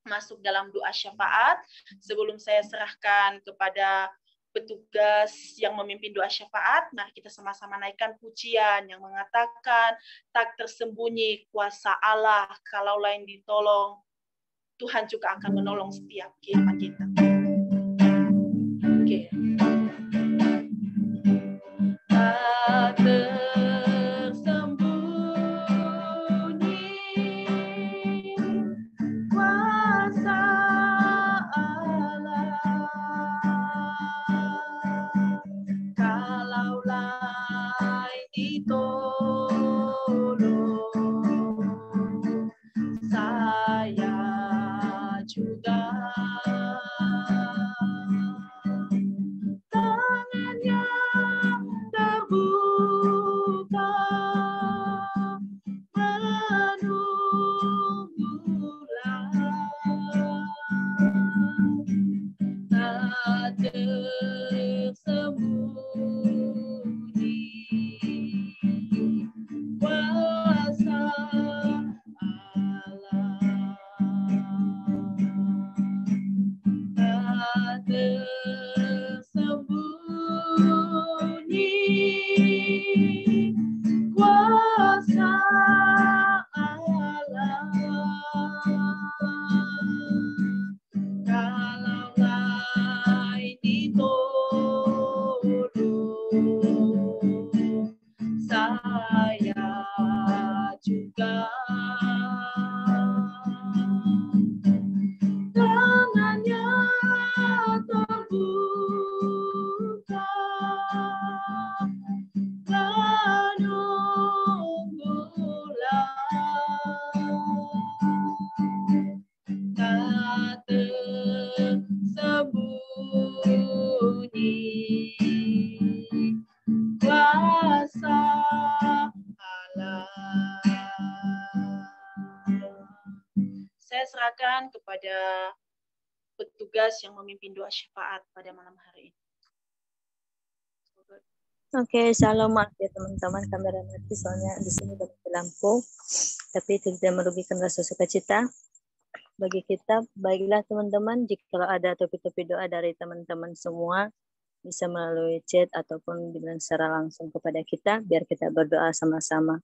masuk dalam doa syafaat. Sebelum saya serahkan kepada petugas yang memimpin doa syafaat, mari kita sama-sama naikkan pujian yang mengatakan, tak tersembunyi kuasa Allah, kalau lain ditolong, Tuhan juga akan menolong setiap kehidupan kita. Oke. Tak tersembunyi kuasa Allah, kalau lain ditolong, saya juga. Tangannya terbuka, menunggulah, tak tersembunyi saya juga tangannya terbuka menunggulah tak tersembunyi kuasa Allah. Saya serahkan kepada petugas yang memimpin doa syafaat pada malam hari ini. Oke, shalom, maaf ya teman-teman, kamera mati soalnya di sini udah mati lampu, tapi itu tidak merugikan rasa sukacita bagi kita. Baiklah teman-teman, jika ada topik-topik doa dari teman-teman semua, bisa melalui chat ataupun dengan secara langsung kepada kita, biar kita berdoa sama-sama.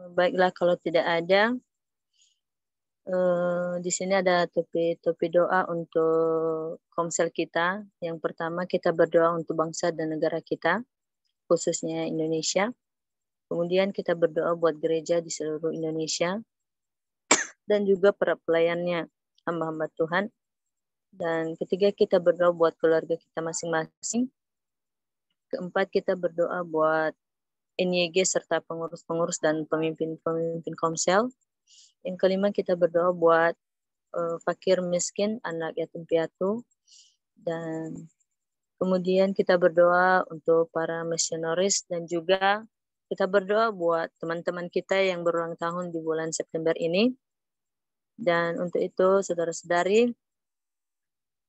Baiklah, kalau tidak ada, di sini ada topik doa untuk komsel kita. Yang pertama, kita berdoa untuk bangsa dan negara kita, khususnya Indonesia. Kemudian kita berdoa buat gereja di seluruh Indonesia dan juga para pelayannya, hamba-hamba Tuhan. Dan ketiga, kita berdoa buat keluarga kita masing-masing. Keempat, kita berdoa buat NYG serta pengurus-pengurus dan pemimpin-pemimpin komsel. Yang kelima, kita berdoa buat fakir miskin, anak yatim piatu. Dan kemudian kita berdoa untuk para misionaris dan juga kita berdoa buat teman-teman kita yang berulang tahun di bulan September ini. Dan untuk itu, saudara-saudari,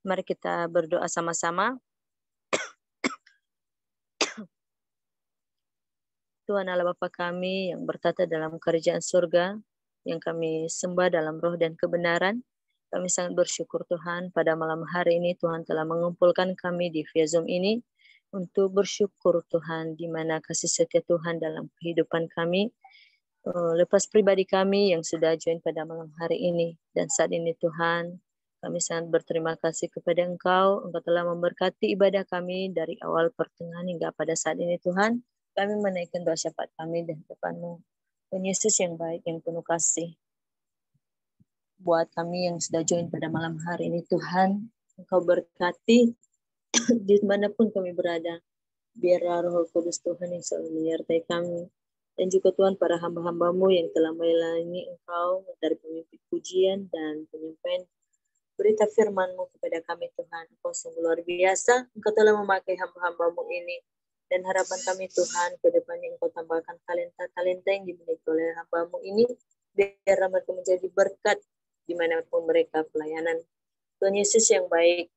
mari kita berdoa sama-sama. Tuhan Allah Bapa kami yang bertata dalam kerajaan surga, yang kami sembah dalam roh dan kebenaran, kami sangat bersyukur Tuhan pada malam hari ini Tuhan telah mengumpulkan kami di via Zoom ini untuk bersyukur Tuhan di mana kasih setia Tuhan dalam kehidupan kami, lepas pribadi kami yang sudah join pada malam hari ini. Dan saat ini Tuhan, kami sangat berterima kasih kepada Engkau telah memberkati ibadah kami dari awal pertengahan hingga pada saat ini Tuhan. Kami menaikkan doa syafaat kami di hadapan-Mu. Tuhan Yesus yang baik, yang penuh kasih. Buat kami yang sudah join pada malam hari ini, Tuhan, Engkau berkati dimanapun kami berada. Biarlah Roh Kudus Tuhan yang selalu menyertai kami. Dan juga Tuhan, para hamba-hamba-Mu yang telah melayani Engkau dari pemimpin pujian dan penyampaian berita firman-Mu kepada kami, Tuhan. Engkau sungguh luar biasa. Engkau telah memakai hamba-hamba-Mu ini. Dan harapan kami Tuhan, ke depannya Engkau tambahkan talenta-talenta yang dimiliki oleh hamba-Mu ini, biar mereka menjadi berkat dimanapun mereka pelayanan. Tuhan Yesus yang baik,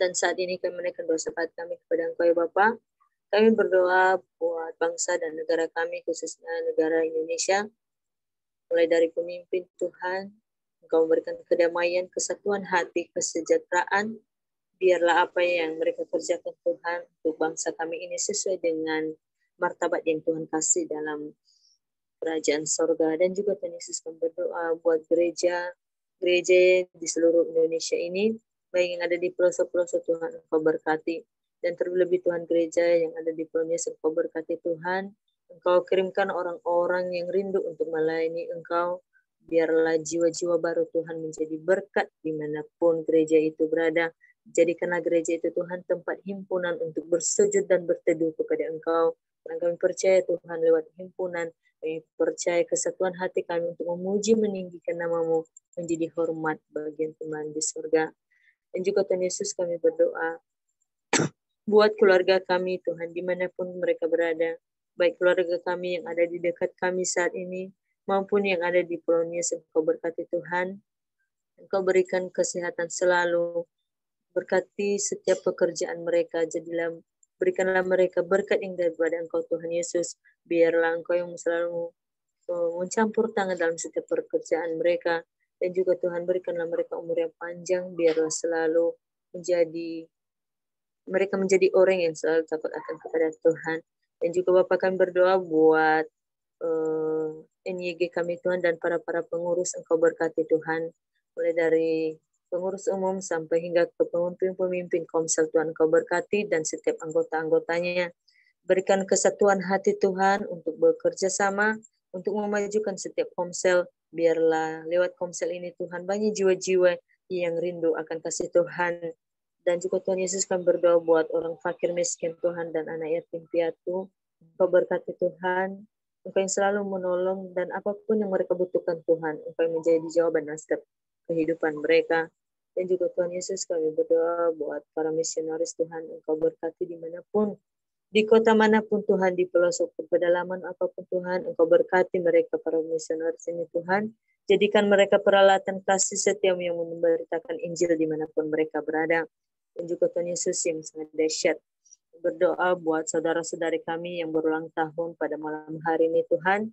dan saat ini kami menaikkan doa syafaat kami kepada Engkau ya Bapa. Kami berdoa buat bangsa dan negara kami, khususnya negara Indonesia. Mulai dari pemimpin Tuhan, Engkau memberikan kedamaian, kesatuan hati, kesejahteraan. Biarlah apa yang mereka kerjakan Tuhan untuk bangsa kami ini sesuai dengan martabat yang Tuhan kasih dalam kerajaan sorga. Dan juga Tuhan Yesus kami berdoa buat gereja di seluruh Indonesia ini, baik yang ada di pelosok-pelosok Tuhan Engkau berkati. Dan terlebih Tuhan gereja yang ada di Indonesia Engkau berkati Tuhan. Engkau kirimkan orang-orang yang rindu untuk melayani Engkau. Biarlah jiwa-jiwa baru Tuhan menjadi berkat dimanapun gereja itu berada. Jadikanlah gereja itu Tuhan tempat himpunan untuk bersujud dan berteduh kepada Engkau. Dan kami percaya Tuhan lewat himpunan, kami percaya kesatuan hati kami untuk memuji meninggikan nama-Mu menjadi hormat bagian Tuhan di surga. Dan juga Tuhan Yesus kami berdoa buat keluarga kami Tuhan dimanapun mereka berada. Baik keluarga kami yang ada di dekat kami saat ini maupun yang ada di Polonius. Engkau berkati Tuhan. Engkau berikan kesehatan selalu. Berkati setiap pekerjaan mereka, berikanlah mereka berkat yang daripada Engkau Tuhan Yesus. Biarlah Engkau yang selalu mencampur tangan dalam setiap pekerjaan mereka. Dan juga Tuhan berikanlah mereka umur yang panjang, biarlah selalu mereka menjadi orang yang selalu takut akan kepada Tuhan. Dan juga Bapa kami berdoa buat NYG kami Tuhan, dan para pengurus Engkau berkati Tuhan, mulai dari pengurus umum sampai hingga ke pemimpin Komsel Tuhan, Engkau berkati, dan setiap anggota-anggotanya. Berikan kesatuan hati Tuhan untuk bekerja sama, untuk memajukan setiap Komsel. Biarlah lewat Komsel ini Tuhan, banyak jiwa-jiwa yang rindu akan kasih Tuhan. Dan juga Tuhan Yesus, kami berdoa buat orang fakir miskin Tuhan, dan anak yatim piatu. Engkau berkati Tuhan, Engkau yang selalu menolong, dan apapun yang mereka butuhkan Tuhan, Engkau yang menjadi jawaban atas kehidupan mereka. Dan juga Tuhan Yesus, kami berdoa buat para misionaris Tuhan, Engkau berkati dimanapun, di kota manapun Tuhan, di pelosok pedalaman apapun Tuhan, Engkau berkati mereka para misionaris ini Tuhan. Jadikan mereka peralatan kasih setiamu yang memberitakan Injil dimanapun mereka berada. Dan juga Tuhan Yesus yang sangat dahsyat, berdoa buat saudara-saudari kami yang berulang tahun pada malam hari ini Tuhan.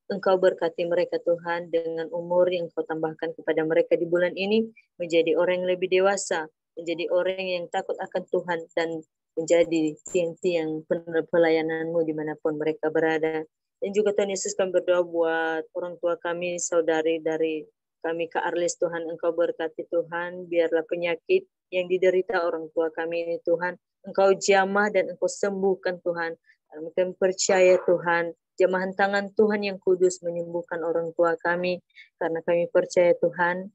Engkau berkati mereka Tuhan, dengan umur yang Kau tambahkan kepada mereka di bulan ini, menjadi orang yang lebih dewasa, menjadi orang yang takut akan Tuhan, dan menjadi tiang-tiang pelayanan-Mu dimanapun mereka berada. Dan juga Tuhan Yesus, kami berdoa buat orang tua kami, saudari dari kami Kak Arlis Tuhan, Engkau berkati Tuhan, biarlah penyakit yang diderita orang tua kami ini Tuhan, Engkau jamah dan Engkau sembuhkan Tuhan. Kami percaya Tuhan, jamahan tangan Tuhan yang kudus menyembuhkan orang tua kami, karena kami percaya Tuhan,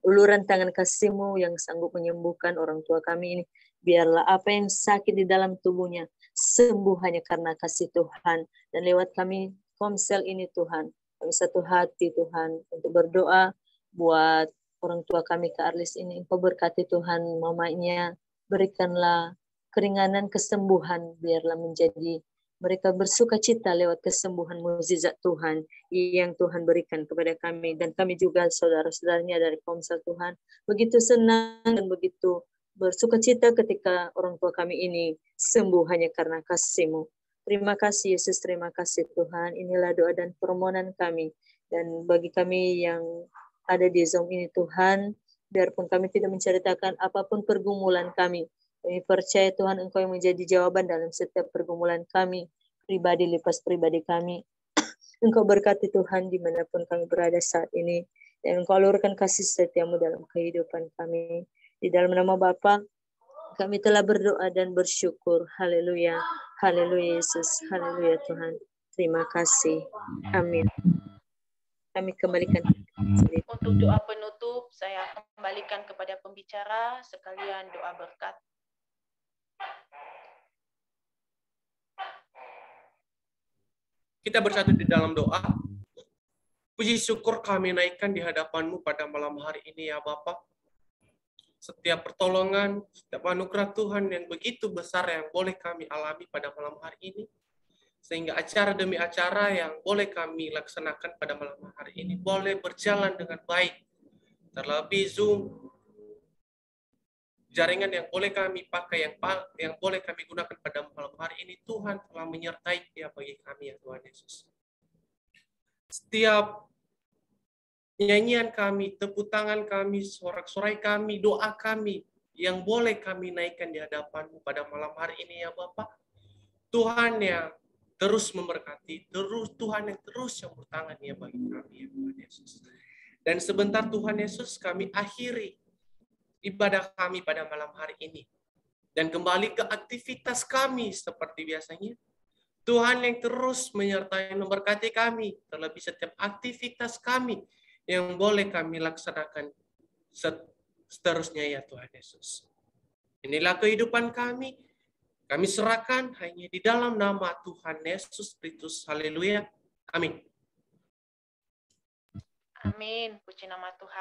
uluran tangan kasih-Mu yang sanggup menyembuhkan orang tua kami ini. Biarlah apa yang sakit di dalam tubuhnya sembuh hanya karena kasih Tuhan. Dan lewat kami Komsel ini Tuhan, kami satu hati Tuhan untuk berdoa buat orang tua kami Kak Arlis ini. Engkau berkati Tuhan mamanya, berikanlah keringanan kesembuhan, biarlah menjadi mereka bersuka cita lewat kesembuhan mukjizat Tuhan yang Tuhan berikan kepada kami. Dan kami juga saudara-saudaranya dari Komsel Tuhan, begitu senang dan begitu bersuka cita ketika orang tua kami ini sembuh hanya karena kasih-Mu. Terima kasih Yesus, terima kasih Tuhan. Inilah doa dan permohonan kami. Dan bagi kami yang ada di Zoom ini Tuhan, biarpun kami tidak menceritakan apapun pergumulan kami percaya Tuhan Engkau yang menjadi jawaban dalam setiap pergumulan kami, pribadi lepas pribadi kami. Engkau berkati Tuhan dimanapun kami berada saat ini, dan Engkau alurkan kasih setia-Mu dalam kehidupan kami. Di dalam nama Bapa kami telah berdoa dan bersyukur. Haleluya. Haleluya Yesus. Haleluya Tuhan. Terima kasih. Amin. Kami kembalikan. Untuk doa penutup, saya kembalikan kepada pembicara sekalian doa berkat. Kita bersatu di dalam doa. Puji syukur kami naikkan di hadapan-Mu pada malam hari ini ya Bapa. Setiap pertolongan, setiap anugerah Tuhan yang begitu besar yang boleh kami alami pada malam hari ini. Sehingga acara demi acara yang boleh kami laksanakan pada malam hari ini boleh berjalan dengan baik. Terlebih Zoom, jaringan yang boleh kami pakai, yang boleh kami gunakan pada malam hari ini, Tuhan telah menyertai dia bagi kami ya Tuhan Yesus. Setiap nyanyian kami, tepuk tangan kami, sorak-sorai kami, doa kami yang boleh kami naikkan di hadapan-Mu pada malam hari ini ya Bapa. Tuhan yang terus memberkati, Tuhan yang terus campur tangan ya bagi kami ya Tuhan Yesus. Dan sebentar Tuhan Yesus, kami akhiri ibadah kami pada malam hari ini. Dan kembali ke aktivitas kami seperti biasanya. Tuhan yang terus menyertai memberkati kami, terlebih setiap aktivitas kami yang boleh kami laksanakan seterusnya ya Tuhan Yesus. Inilah kehidupan kami. Kami serahkan hanya di dalam nama Tuhan Yesus Kristus. Haleluya. Amin. Amin. Puji nama Tuhan.